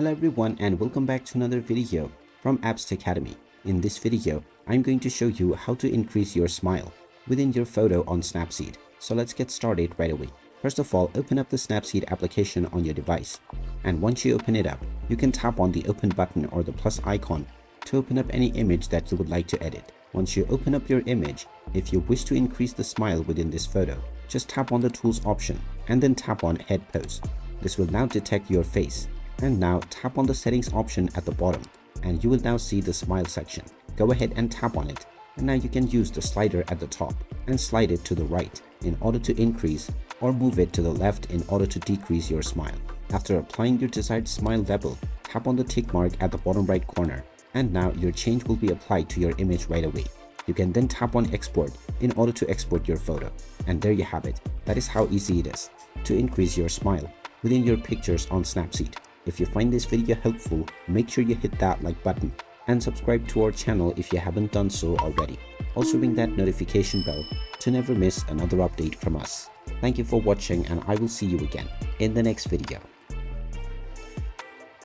Hello everyone and welcome back to another video from Apps Academy. In this video, I'm going to show you how to increase your smile within your photo on Snapseed. So let's get started right away. First of all, open up the Snapseed application on your device. And once you open it up, you can tap on the open button or the plus icon to open up any image that you would like to edit. Once you open up your image, if you wish to increase the smile within this photo, just tap on the tools option and then tap on head pose. This will now detect your face. And now tap on the settings option at the bottom and you will now see the smile section. Go ahead and tap on it, and now you can use the slider at the top and slide it to the right in order to increase, or move it to the left in order to decrease your smile. After applying your desired smile level, tap on the tick mark at the bottom right corner, and now your change will be applied to your image right away. You can then tap on export in order to export your photo. And there you have it. That is how easy it is to increase your smile within your pictures on Snapseed. If you find this video helpful, make sure you hit that like button and subscribe to our channel if you haven't done so already. Also ring that notification bell to never miss another update from us. Thank you for watching and I will see you again in the next video.